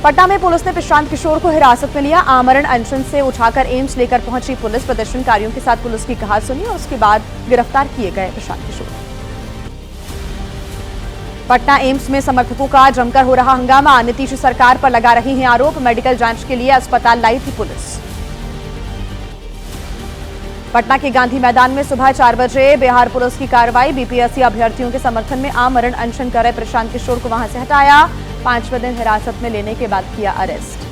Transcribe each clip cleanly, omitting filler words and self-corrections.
पटना में पुलिस ने प्रशांत किशोर को हिरासत में लिया। आमरण अनशन से उठाकर एम्स लेकर पहुंची पुलिस। प्रदर्शनकारियों के साथ पुलिस की कहार सुनी और उसके बाद गिरफ्तार किए गए प्रशांत किशोर। पटना एम्स में समर्थकों का जमकर हो रहा हंगामा। नीतीश सरकार पर लगा रही हैं आरोप। मेडिकल जांच के लिए अस्पताल लाई थी पुलिस। पटना के गांधी मैदान में सुबह 4 बजे बिहार पुलिस की कार्रवाई। बीपीएससी अभ्यर्थियों के समर्थन में आमरण अनशन कर रहे प्रशांत किशोर को वहां से हटाया। 5वें दिन हिरासत में लेने के बाद किया अरेस्ट।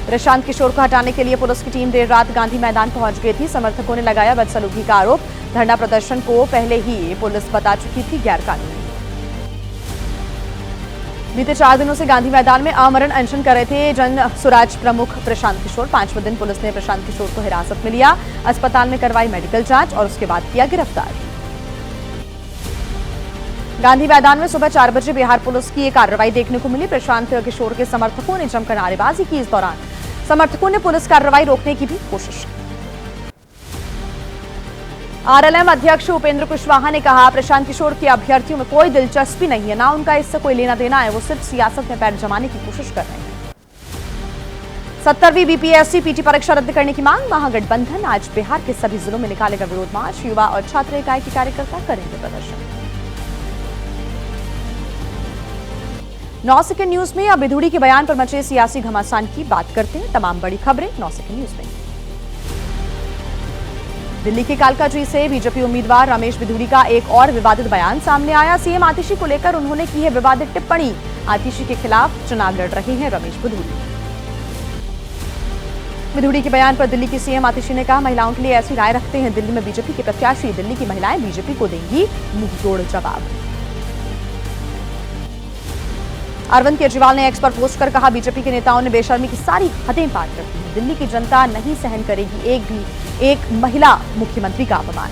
प्रशांत किशोर को हटाने के लिए पुलिस की टीम देर रात गांधी मैदान पहुंच गई थी। समर्थकों ने लगाया बदसलूकी का आरोप। धरना प्रदर्शन को पहले ही पुलिस बता चुकी थी गैरकानूनी। बीते 4 दिनों से गांधी मैदान में आमरण अनशन कर रहे थे जन सुराज प्रमुख प्रशांत किशोर। 5वें दिन पुलिस ने प्रशांत किशोर को हिरासत में लिया। अस्पताल में करवाई मेडिकल जांच और उसके बाद किया गिरफ्तार। गांधी मैदान में सुबह 4 बजे बिहार पुलिस की एक कार्रवाई देखने को मिली। प्रशांत किशोर के समर्थकों ने जमकर नारेबाजी की। इस दौरान समर्थकों ने पुलिस कार्रवाई रोकने की भी कोशिश की। आरएलएम अध्यक्ष उपेंद्र कुशवाहा ने कहा, प्रशांत किशोर के अभ्यर्थियों में कोई दिलचस्पी नहीं है, ना उनका इससे कोई लेना देना है। वो सिर्फ सियासत में पैर जमाने की कोशिश कर रहे हैं। 70वीं बीपीएससी पीटी परीक्षा रद्द करने की मांग। महागठबंधन आज बिहार के सभी जिलों में निकालेगा विरोध मार्च। युवा और छात्र इकाई के कार्यकर्ता करेंगे प्रदर्शन। 9 सेकंड न्यूज में अब बिधूड़ी के बयान पर मचे सियासी घमासान की बात करते हैं। तमाम बड़ी खबरें 9 सेकंड न्यूज में। दिल्ली के कालकाजी से बीजेपी उम्मीदवार रमेश बिधूड़ी का एक और विवादित बयान सामने आया। सीएम आतिशी को लेकर उन्होंने की है विवादित टिप्पणी। आतिशी के खिलाफ चुनाव लड़ रहे हैं रमेश बिधूड़ी। बिधूड़ी के बयान पर दिल्ली की सीएम आतिशी ने कहा, महिलाओं के लिए ऐसी राय रखते हैं दिल्ली में बीजेपी के प्रत्याशी। दिल्ली की महिलाएं बीजेपी को देंगी मुंहतोड़ जवाब। अरविंद केजरीवाल ने एक्स पर पोस्ट कर कहा, बीजेपी के नेताओं ने बेशर्मी की सारी हदें पार कर दी हैं। दिल्ली की जनता नहीं सहन करेगी एक महिला मुख्यमंत्री का अपमान।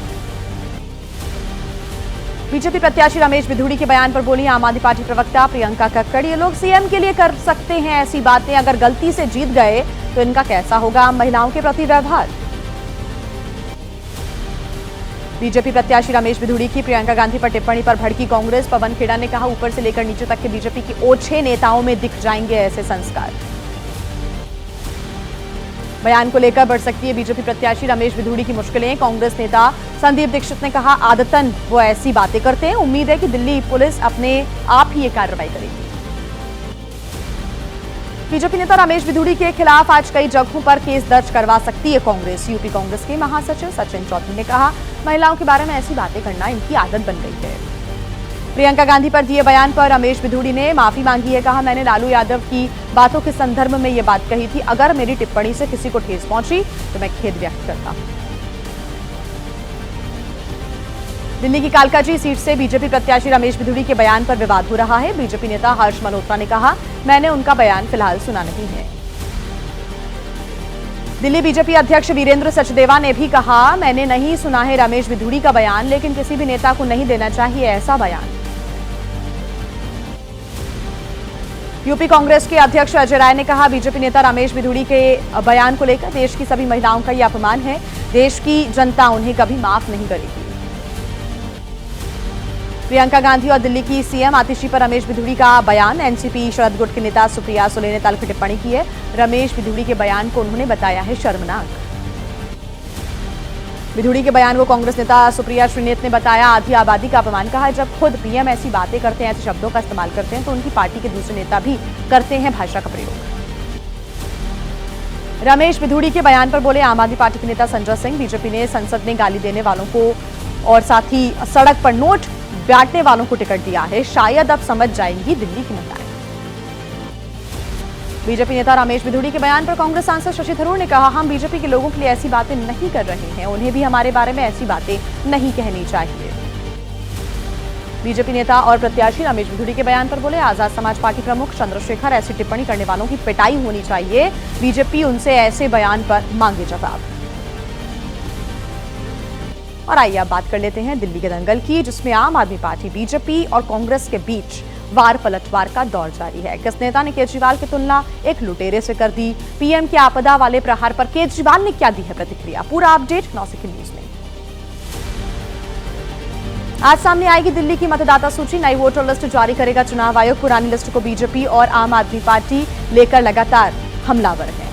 बीजेपी प्रत्याशी रमेश बिधूड़ी के बयान पर बोली आम आदमी पार्टी प्रवक्ता प्रियंका कक्कड़, ये लोग सीएम के लिए कर सकते हैं ऐसी बातें, अगर गलती से जीत गए तो इनका कैसा होगा आम महिलाओं के प्रति व्यवहार। बीजेपी प्रत्याशी रमेश बिधूड़ी की प्रियंका गांधी पर टिप्पणी पर भड़की कांग्रेस। पवन खेड़ा ने कहा, ऊपर से लेकर नीचे तक के बीजेपी के ओछे नेताओं में दिख जाएंगे ऐसे संस्कार। बयान को लेकर बढ़ सकती है बीजेपी प्रत्याशी रमेश बिधूड़ी की मुश्किलें। कांग्रेस नेता संदीप दीक्षित ने कहा, आदतन वो ऐसी बातें करते हैं, उम्मीद है कि दिल्ली पुलिस अपने आप ही ये कार्रवाई करेगी। बीजेपी नेता रमेश बिधूड़ी के खिलाफ आज कई जगहों पर केस दर्ज करवा सकती है कांग्रेस। यूपी कांग्रेस के महासचिव सचिन चौधरी ने कहा, महिलाओं के बारे में ऐसी बातें करना इनकी आदत बन गई है। प्रियंका गांधी पर दिए बयान पर रमेश बिधूड़ी ने माफी मांगी है। कहा, मैंने लालू यादव की बातों के संदर्भ में ये बात कही थी। अगर मेरी टिप्पणी से किसी को ठेस पहुंची तो मैं खेद व्यक्त करता हूं। दिल्ली की कालकाजी सीट से बीजेपी प्रत्याशी रमेश बिधूड़ी के बयान पर विवाद हो रहा है। बीजेपी नेता हर्ष मल्होत्रा ने कहा, मैंने उनका बयान फिलहाल सुना नहीं है। दिल्ली बीजेपी अध्यक्ष वीरेंद्र सचदेवा ने भी कहा, मैंने नहीं सुना है रमेश बिधूड़ी का बयान, लेकिन किसी भी नेता को नहीं देना चाहिए ऐसा बयान। यूपी कांग्रेस के अध्यक्ष अजय राय ने कहा, बीजेपी नेता रमेश बिधूड़ी के बयान को लेकर देश की सभी महिलाओं का यह अपमान है। देश की जनता उन्हें कभी माफ नहीं करेगी। प्रियंका गांधी और दिल्ली की सीएम आतिशी पर रमेश बिधूड़ी का बयान। एनसीपी शरद गुट के नेता सुप्रिया सुले ने तल्ख टिप्पणी की है। रमेश बिधूड़ी के बयान को उन्होंने बताया है शर्मनाक। बिधूड़ी के बयान को कांग्रेस नेता सुप्रिया श्रीनेत ने बताया आधी आबादी का अपमान। कहा, जब खुद पीएम ऐसी बातें करते हैं, ऐसे शब्दों का इस्तेमाल करते हैं, तो उनकी पार्टी के दूसरे नेता भी करते हैं भाषा का प्रयोग। रमेश बिधूड़ी के बयान पर बोले आम आदमी पार्टी के नेता संजय सिंह, बीजेपी ने संसद में गाली देने वालों को और साथ ही सड़क पर नोट बांटने वालों को टिकट दिया है, शायद अब समझ जाएंगी दिल्ली की महिलाएं। बीजेपी नेता रमेश बिधूड़ी के बयान पर कांग्रेस सांसद शशि थरूर ने कहा, हम बीजेपी के लोगों के लिए ऐसी बातें नहीं कर रहे हैं, उन्हें भी हमारे बारे में ऐसी बातें नहीं कहनी चाहिए। बीजेपी नेता और प्रत्याशी रमेश बिधूड़ी के बयान पर बोले आजाद समाज पार्टी प्रमुख चंद्रशेखर, ऐसी टिप्पणी करने वालों की पिटाई होनी चाहिए। बीजेपी उनसे ऐसे बयान पर मांगे जवाब। और आइए अब बात कर लेते हैं दिल्ली के दंगल की, जिसमें आम आदमी पार्टी, बीजेपी और कांग्रेस के बीच वार पलटवार का दौर जारी है। किस नेता ने केजरीवाल की तुलना एक लुटेरे से कर दी? पीएम के आपदा वाले प्रहार पर केजरीवाल ने क्या दी है प्रतिक्रिया? पूरा अपडेट 9 सेकंड न्यूज में। आज सामने आएगी दिल्ली की मतदाता सूची, नई वोटर लिस्ट जारी करेगा चुनाव आयोग। पुरानी लिस्ट को बीजेपी और आम आदमी पार्टी लेकर लगातार हमलावर है।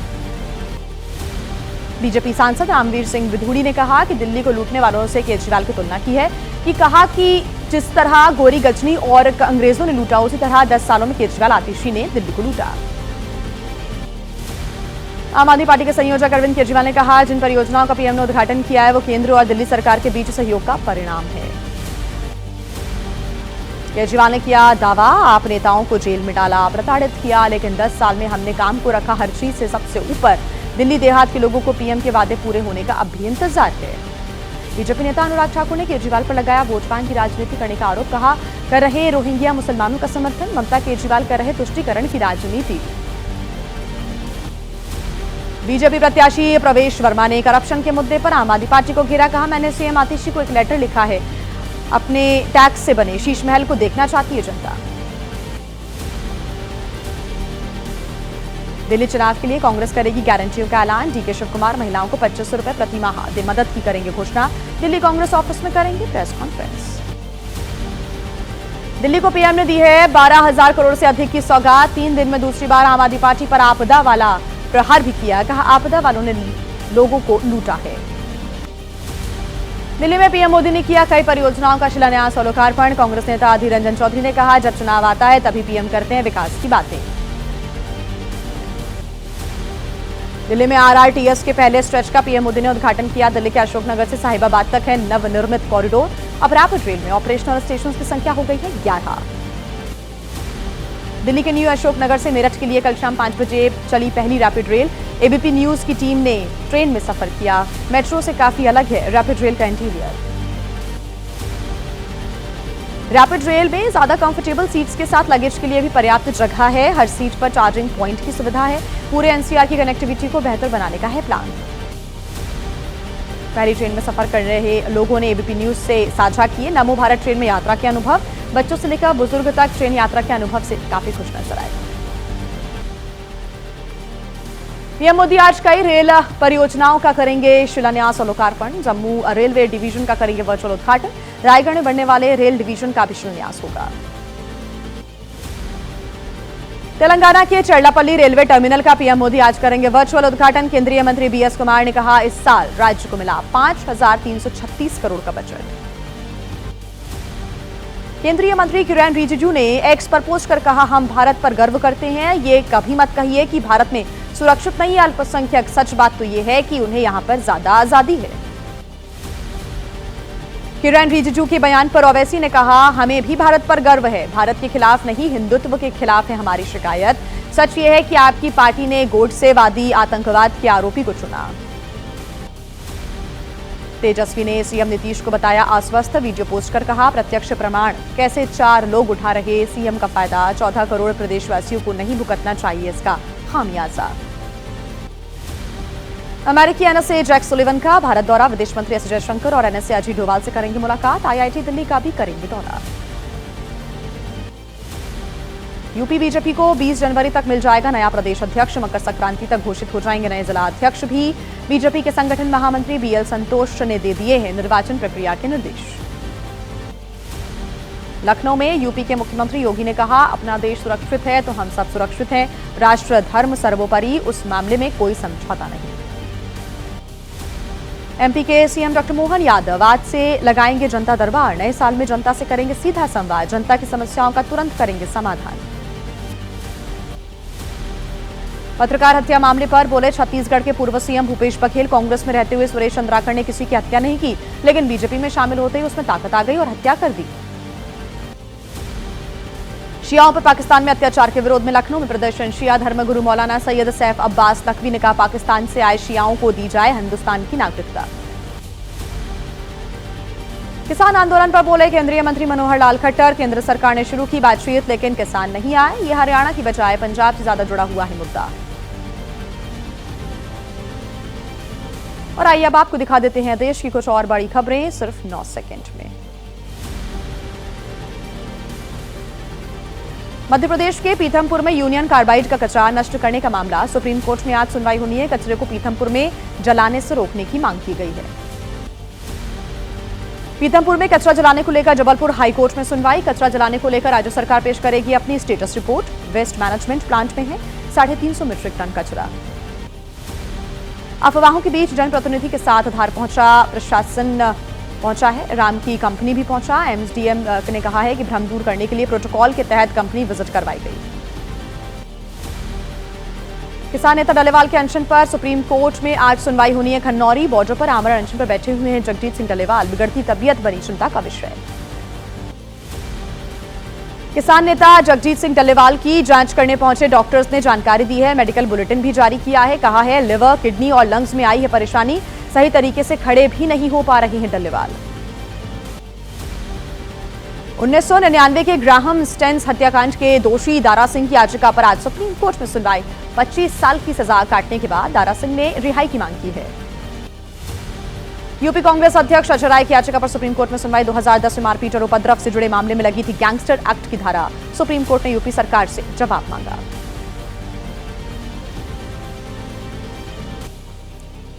बीजेपी सांसद रामवीर सिंह विधूड़ी ने कहा कि दिल्ली को लूटने वालों से केजरीवाल की तुलना की है, कि कहा कि जिस तरह गोरी गजनी और अंग्रेजों ने लूटा, उसी तरह 10 सालों में केजरीवाल आतिशी ने दिल्ली को लूटा। आम आदमी पार्टी के संयोजक अरविंद केजरीवाल ने कहा, जिन परियोजनाओं का पीएम ने उद्घाटन किया है वो केंद्र और दिल्ली सरकार के बीच सहयोग का परिणाम है। केजरीवाल ने किया दावा, आप नेताओं को जेल में डाला, प्रताड़ित किया, लेकिन 10 साल में हमने काम को रखा हर चीज से सबसे ऊपर। दिल्ली देहात के लोगों को पीएम के वादे पूरे होने का अब भी इंतजार है। बीजेपी नेता अनुराग ठाकुर ने केजरीवाल पर लगाया वोट बैंक की राजनीति करने का आरोप, कहा कर रहे रोहिंग्या मुसलमानों का समर्थन, ममता केजरीवाल कर रहे तुष्टीकरण की राजनीति। बीजेपी प्रत्याशी प्रवेश वर्मा ने करप्शन के मुद्दे पर आम आदमी पार्टी को घेरा, कहा मैंने सीएम आतिशी को एक लेटर लिखा है, अपने टैक्स से बने शीश महल को देखना चाहती है जनता। दिल्ली चुनाव के लिए कांग्रेस करेगी गारंटियों का ऐलान, डीके शिव कुमार महिलाओं को 2500 रुपए प्रति माह दे मदद की करेंगे घोषणा। दिल्ली कांग्रेस ऑफिस में करेंगे प्रेस कॉन्फ्रेंस। दिल्ली को पीएम ने दी है 12,000 करोड़ से अधिक की सौगात, 3 दिन में दूसरी बार आम आदमी पार्टी पर आपदा वाला प्रहार भी किया, कहा आपदा वालों ने लोगों को लूटा है। दिल्ली में पीएम मोदी ने किया कई परियोजनाओं का शिलान्यास और लोकार्पण। कांग्रेस नेता अधीर रंजन चौधरी ने कहा, जब चुनाव आता है तभी पीएम करते हैं विकास की बातें। दिल्ली में आरआरटीएस के पहले स्ट्रेच का पीएम मोदी ने उद्घाटन किया। दिल्ली के अशोकनगर से साहिबाबाद तक है नवनिर्मित कॉरिडोर। अब रैपिड रेल में ऑपरेशनल स्टेशन की संख्या हो गई है 11। दिल्ली के न्यू अशोकनगर से मेरठ के लिए कल शाम 5 बजे चली पहली रैपिड रेल। एबीपी न्यूज की टीम ने ट्रेन में सफर किया। मेट्रो से काफी अलग है रैपिड रेल का इंटीरियर। रैपिड रेल में ज्यादा कंफर्टेबल सीट्स के साथ लगेज के लिए भी पर्याप्त जगह है। हर सीट पर चार्जिंग पॉइंट की सुविधा है। पूरे एनसीआर की कनेक्टिविटी को बेहतर बनाने का है प्लान। पहली ट्रेन में सफर कर रहे लोगों ने एबीपी न्यूज से साझा किए नमो भारत ट्रेन में यात्रा के अनुभव। बच्चों से लेकर बुजुर्ग तक ट्रेन यात्रा के अनुभव से काफी खुश नजर आए। पीएम मोदी आज कई रेल परियोजनाओं का करेंगे शिलान्यास और लोकार्पण। जम्मू रेलवे डिवीजन का करेंगे वर्चुअल उद्घाटन। रायगढ़ में बनने वाले रेल डिवीजन का भी शिलान्यास होगा। तेलंगाना के चरलापल्ली रेलवे टर्मिनल का पीएम मोदी आज करेंगे वर्चुअल उद्घाटन। केंद्रीय मंत्री बीएस कुमार ने कहा, इस साल राज्य को मिला 5,336 करोड़ का बजट। केंद्रीय मंत्री किरेन रिजिजू ने एक्स पर पोस्ट कर कहा, हम भारत पर गर्व करते हैं। ये कभी मत कहिए कि भारत में सुरक्षित नहीं है अल्पसंख्यक। सच बात तो ये है कि उन्हें यहां पर ज्यादा आजादी है। किरेन रिजिजू के बयान पर ओवैसी ने कहा, हमें भी भारत पर गर्व है। भारत के खिलाफ नहीं, हिंदुत्व के खिलाफ है हमारी शिकायत। सच ये है कि आपकी पार्टी ने गोडसेवादी आतंकवाद के आरोपी को चुना। तेजस्वी ने सीएम नीतीश को बताया आश्वस्त। वीडियो पोस्ट कर कहा, प्रत्यक्ष प्रमाण कैसे 4 लोग उठा रहे सीएम का फायदा। 14 करोड़ प्रदेशवासियों को नहीं भुगतना चाहिए इसका खामियाजा। अमेरिकी एनएसए जैक सुलिवन का भारत दौरा। विदेश मंत्री एस जयशंकर और एनएसए अजीत डोभाल से करेंगे मुलाकात। आईआईटी दिल्ली का भी करेंगे दौरा। यूपी बीजेपी को 20 जनवरी तक मिल जाएगा नया प्रदेश अध्यक्ष। मकर संक्रांति तक घोषित हो जाएंगे नए जिला अध्यक्ष भी। बीजेपी के संगठन महामंत्री बीएल संतोष ने दे दिए हैं निर्वाचन प्रक्रिया के निर्देश। लखनऊ में यूपी के मुख्यमंत्री योगी ने कहा, अपना देश सुरक्षित है तो हम सब सुरक्षित हैं। राष्ट्र धर्म सर्वोपरि, उस मामले में कोई समझौता नहीं। एमपी के सीएम डॉक्टर मोहन यादव आज से लगाएंगे जनता दरबार। नए साल में जनता से करेंगे सीधा संवाद। जनता की समस्याओं का तुरंत करेंगे समाधान। पत्रकार हत्या मामले पर बोले छत्तीसगढ़ के पूर्व सीएम भूपेश बघेल, कांग्रेस में रहते हुए सुरेश चंद्राकर ने किसी की हत्या नहीं की, लेकिन बीजेपी में शामिल होते ही उसमें ताकत आ गई और हत्या कर दी। शियाओं पर पाकिस्तान में अत्याचार के विरोध में लखनऊ में प्रदर्शन। शिया धर्मगुरु मौलाना सैयद सैफ अब्बास नकवी ने कहा, पाकिस्तान से आए शियाओं को दी जाए हिंदुस्तान की नागरिकता। किसान आंदोलन पर बोले केंद्रीय मंत्री मनोहर लाल खट्टर, केंद्र सरकार ने शुरू की बातचीत लेकिन किसान नहीं आए। यह हरियाणा की बजाय पंजाब से ज्यादा जुड़ा हुआ है मुद्दा। और आइए अब आपको दिखा देते हैं देश की कुछ और बड़ी खबरें सिर्फ 9 सेकंड में। मध्य प्रदेश के पीथमपुर में यूनियन कार्बाइड का कचरा नष्ट करने का मामला। सुप्रीम कोर्ट में आज सुनवाई होनी है। कचरे को पीथमपुर में जलाने से रोकने की मांग की गई है। पीथमपुर में कचरा जलाने को लेकर जबलपुर हाईकोर्ट में सुनवाई। कचरा जलाने को लेकर राज्य सरकार पेश करेगी अपनी status report. Waste management plant में है 350 मीट्रिक टन कचरा। अफवाहों के बीच जनप्रतिनिधि के साथ धार पहुंचा प्रशासन पहुंचा है, राम की कंपनी भी पहुंचा। एमएसडीएम ने कहा है कि भ्रम दूर करने के लिए प्रोटोकॉल के तहत कंपनी विजिट करवाई गई। किसान नेता डल्लेवाल के अनशन पर सुप्रीम कोर्ट में आज सुनवाई होनी है। खन्नौरी बॉर्डर पर आमरण अनशन पर बैठे हुए हैं जगजीत सिंह डल्लेवाल। बिगड़ती तबीयत बनी चिंता का विषय। किसान नेता जगजीत सिंह डल्लेवाल की जांच करने पहुंचे डॉक्टर्स ने जानकारी दी है। मेडिकल बुलेटिन भी जारी किया है। कहा है लिवर, किडनी और लंग्स में आई है परेशानी, सही तरीके से खड़े भी नहीं हो पा रहे हैं डल्लेवाल। 1999 के ग्राहम स्टेन्स हत्याकांड के दोषी दारा सिंह की याचिका पर आज सुप्रीम कोर्ट में सुनवाई। 25 साल की सजा काटने के बाद दारा सिंह ने रिहाई की मांग की है। यूपी कांग्रेस अध्यक्ष अजय राय की याचिका पर सुप्रीम कोर्ट में सुनवाई। 2010 में मारपीट और उपद्रव से जुड़े मामले में लगी थी गैंगस्टर एक्ट की धारा। सुप्रीम कोर्ट ने यूपी सरकार से जवाब मांगा।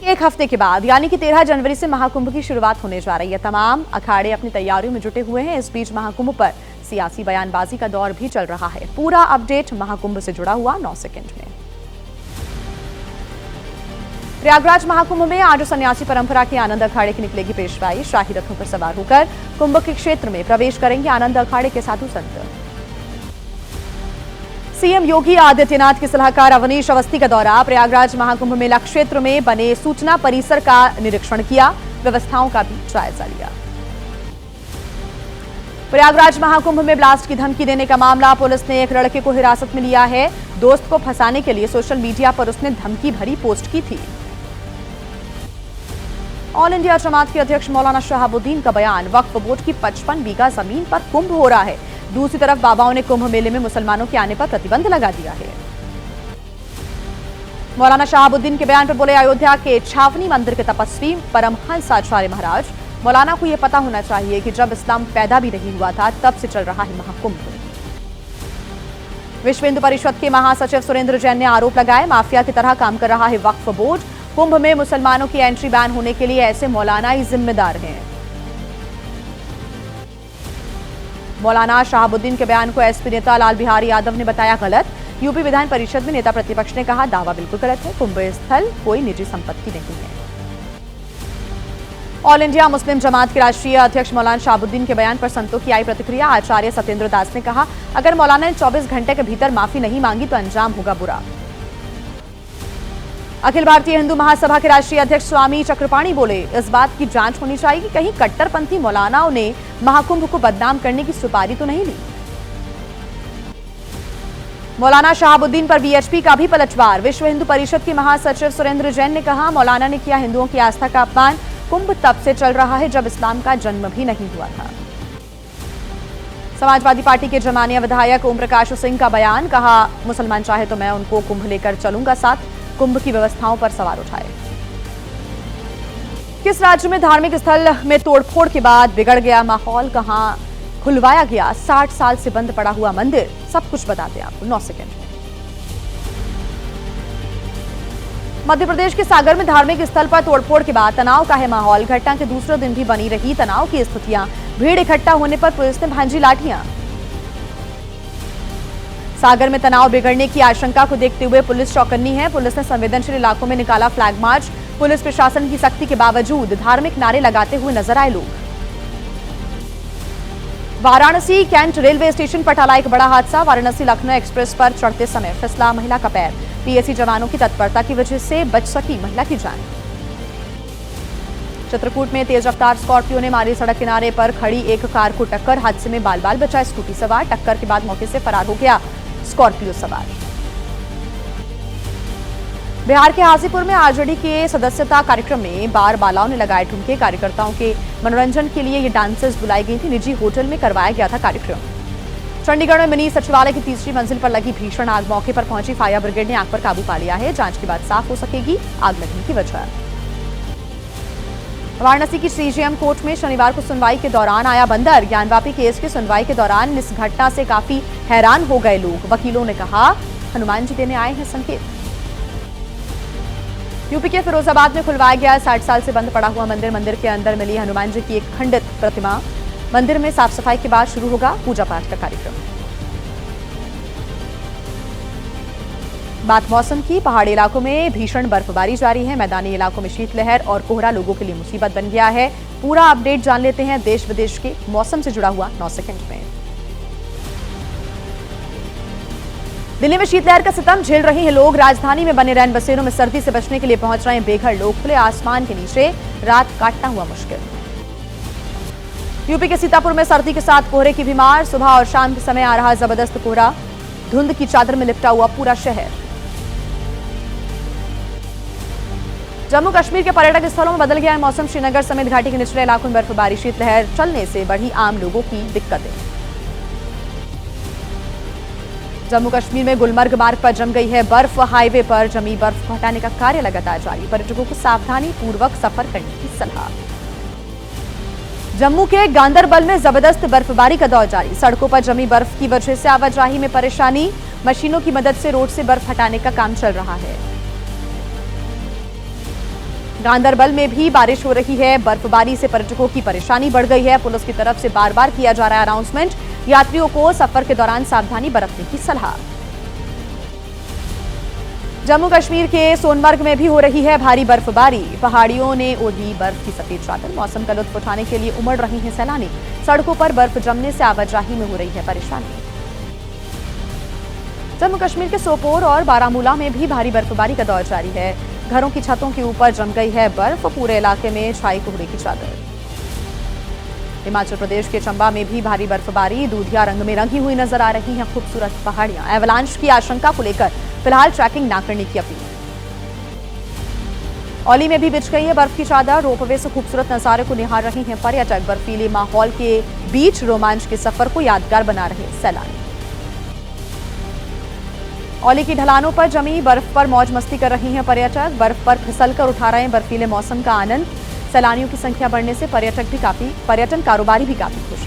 एक हफ्ते के बाद यानी कि 13 जनवरी से महाकुंभ की शुरुआत होने जा रही है। तमाम अखाड़े अपनी तैयारियों में जुटे हुए हैं। इस बीच महाकुंभ पर सियासी बयानबाजी का दौर भी चल रहा है। पूरा अपडेट महाकुंभ से जुड़ा हुआ 9 सेकंड में। प्रयागराज महाकुंभ में आज सन्यासी परंपरा के आनंद अखाड़े की निकलेगी पेशवाई। शाही रथों पर सवार होकर कुंभ के क्षेत्र में प्रवेश करेंगे आनंद अखाड़े के साधु संत। सीएम योगी आदित्यनाथ के सलाहकार अवनीश अवस्थी का दौरा। प्रयागराज महाकुंभ मेला क्षेत्र में बने सूचना परिसर का निरीक्षण किया, व्यवस्थाओं का भी जायजा लिया। प्रयागराज महाकुंभ में ब्लास्ट की धमकी देने का मामला। पुलिस ने एक लड़के को हिरासत में लिया है। दोस्त को फंसाने के लिए सोशल मीडिया पर उसने धमकी भरी पोस्ट की थी। ऑल इंडिया जमात के अध्यक्ष मौलाना शहाबुद्दीन का बयान। वक्फ बोर्ड की 55 बीघा जमीन पर कुंभ हो रहा है। दूसरी तरफ बाबाओं ने कुंभ मेले में मुसलमानों के आने पर प्रतिबंध लगा दिया है। मौलाना शहाबुद्दीन के बयान पर बोले अयोध्या के छावनी मंदिर के तपस्वी परमहंस आचार्य महाराज। मौलाना को यह पता होना चाहिए कि जब इस्लाम पैदा भी नहीं हुआ था तब से चल रहा है महाकुंभ। विश्व हिंदू परिषद के महासचिव सुरेंद्र जैन ने आरोप लगाए माफिया की तरह काम कर रहा है वक्फ बोर्ड। कुंभ में मुसलमानों की एंट्री बैन होने के लिए ऐसे मौलाना ही जिम्मेदार हैं। मौलाना शहाबुद्दीन के बयान को एसपी नेता लाल बिहारी यादव ने बताया गलत। यूपी विधान परिषद में नेता प्रतिपक्ष ने कहा दावा बिल्कुल गलत है। कुंभ स्थल कोई निजी संपत्ति नहीं है। ऑल इंडिया मुस्लिम जमात के राष्ट्रीय अध्यक्ष मौलाना शहाबुद्दीन के बयान पर संतों की आई प्रतिक्रिया। आचार्य सत्येंद्र दास ने कहा अगर मौलाना ने 24 घंटे के भीतर माफी नहीं मांगी तो अंजाम होगा बुरा। अखिल भारतीय हिंदू महासभा के राष्ट्रीय अध्यक्ष स्वामी चक्रपाणी बोले इस बात की जांच होनी चाहिए कि कहीं कट्टरपंथी मौलानाओं ने महाकुंभ को बदनाम करने की सुपारी तो नहीं ली। मौलाना शहाबुद्दीन पर वीएचपी का भी पलटवार। विश्व हिंदू परिषद के महासचिव सुरेंद्र जैन ने कहा मौलाना ने किया हिंदुओं की आस्था का अपमान। कुंभ तब से चल रहा है जब इस्लाम का जन्म भी नहीं हुआ था। समाजवादी पार्टी के जमानिया विधायक ओम प्रकाश सिंह का बयान। कहा मुसलमान चाहे तो मैं उनको कुंभ लेकर चलूंगा साथ। कुंभ की व्यवस्थाओं पर सवाल उठाए। किस राज्य में धार्मिक स्थल में तोड़फोड़ के बाद बिगड़ गया माहौल, कहां खुलवाया गया 60 साल से बंद पड़ा हुआ मंदिर, सब कुछ बताते हैं आपको 9 सेकंड में। मध्य प्रदेश के सागर में धार्मिक स्थल पर तोड़फोड़ के बाद तनाव का है माहौल। घटना के दूसरे दिन भी बनी रही तनाव की स्थितियां। भीड़ इकट्ठा होने पर पुलिस ने भांजी लाठियां। सागर में तनाव बिगड़ने की आशंका को देखते हुए पुलिस चौकन्नी है। पुलिस ने संवेदनशील इलाकों में निकाला फ्लैग मार्च। पुलिस प्रशासन की सख्ती के बावजूद धार्मिक नारे लगाते हुए नजर आए लोग। वाराणसी कैंट रेलवे स्टेशन पर टला एक बड़ा हादसा। वाराणसी लखनऊ एक्सप्रेस पर चढ़ते समय फिसला महिला का पैर। पीएसी जवानों की तत्परता की वजह से बच सकी महिला की जान। चित्रकूट में तेज रफ्तार स्कॉर्पियो ने मारी सड़क किनारे पर खड़ी एक कार को टक्कर। हादसे में बाल बाल बचा स्कूटी सवार। टक्कर के बाद मौके से फरार हो गया स्कॉर्पियो सवार। बिहार के हाजीपुर में आरजेडी के सदस्यता कार्यक्रम में बार बालाओं ने लगाए ठुमके। कार्यकर्ताओं के मनोरंजन के लिए ये डांसेस बुलाई गई थी। निजी होटल में करवाया गया था कार्यक्रम। चंडीगढ़ में मिनी सचिवालय की तीसरी मंजिल पर लगी भीषण आग। मौके पर पहुंची फायर ब्रिगेड ने आग पर काबू पा लिया है। जांच के बाद साफ हो सकेगी आग लगने की वजह। वाराणसी की सीजेएम कोर्ट में शनिवार को सुनवाई के दौरान आया बंदर। ज्ञानवापी केस की सुनवाई के दौरान इस घटना से काफी हैरान हो गए लोग। वकीलों ने कहा हनुमान जी देने आए हैं संकेत। यूपी के फिरोजाबाद में खुलवाया गया 60 साल से बंद पड़ा हुआ मंदिर। मंदिर के अंदर मिली हनुमान जी की एक खंडित प्रतिमा। मंदिर में साफ सफाई के बाद शुरू होगा पूजा पाठ का कार्यक्रम। बात मौसम की। पहाड़ी इलाकों में भीषण बर्फबारी जारी है। मैदानी इलाकों में शीतलहर और कोहरा लोगों के लिए मुसीबत बन गया है। पूरा अपडेट जान लेते हैं देश विदेश के मौसम से जुड़ा हुआ 9 सेकंड में। दिल्ली में शीतलहर का सितम झेल रहे हैं लोग। राजधानी में बने रैन बसेरों में सर्दी से बचने के लिए पहुंच रहे हैं बेघर लोग। खुले आसमान के नीचे रात काटना हुआ मुश्किल। यूपी के सीतापुर में सर्दी के साथ कोहरे की भी मार। सुबह और शाम के समय आ रहा जबरदस्त कोहरा। धुंध की चादर में लिपटा हुआ पूरा शहर। जम्मू कश्मीर के पर्यटक स्थलों में बदल गया है मौसम। श्रीनगर समेत घाटी के निचले इलाकों में बर्फबारी। शीतलहर चलने से बढ़ी आम लोगों की दिक्कतें। जम्मू कश्मीर में गुलमर्ग मार्ग पर जम गई है बर्फ। हाईवे पर जमी बर्फ को हटाने का कार्य लगातार जारी। पर्यटकों को सावधानी पूर्वक सफर करने की सलाह। जम्मू के गांदरबल में जबरदस्त बर्फबारी का दौर जारी। सड़कों पर जमी बर्फ की वजह से आवाजाही में परेशानी। मशीनों की मदद से रोड से बर्फ हटाने का काम चल रहा है। गांदरबल में भी बारिश हो रही है। बर्फबारी से पर्यटकों की परेशानी बढ़ गई है। पुलिस की तरफ से बार बार किया जा रहा है अनाउंसमेंट। यात्रियों को सफर के दौरान सावधानी बरतने की सलाह। जम्मू कश्मीर के सोनमर्ग में भी हो रही है भारी बर्फबारी। पहाड़ियों ने ओढ़ी बर्फ की सफेद चादर। मौसम का लुत्फ उठाने के लिए उमड़ रहे हैं सैलानी। सड़कों पर बर्फ जमने से आवाजाही में हो रही है परेशानी। जम्मू कश्मीर के सोपोर और बारामूला में भी भारी बर्फबारी का दौर जारी है। घरों की छतों के ऊपर जम गई है बर्फ। पूरे इलाके में छाई कोहरे की चादर। हिमाचल प्रदेश के चंबा में भी भारी बर्फबारी। दूधिया रंग में रंगी हुई नजर आ रही हैं खूबसूरत पहाड़ियां। एवलांच की आशंका को लेकर फिलहाल ट्रैकिंग न करने की अपील। औली में भी बिछ गई है बर्फ की चादर। रोपवे से खूबसूरत नजारे को निहार रही हैं पर्यटक। बर्फीले माहौल के बीच रोमांच के सफर को यादगार बना रहे सैलानी। औली की ढलानों पर जमी बर्फ पर मौज मस्ती कर रही हैं पर्यटक। बर्फ पर फिसलकर उठा रहे हैं बर्फीले मौसम का आनंद। सैलानियों की संख्या बढ़ने से पर्यटन कारोबारी भी काफी खुश हैं।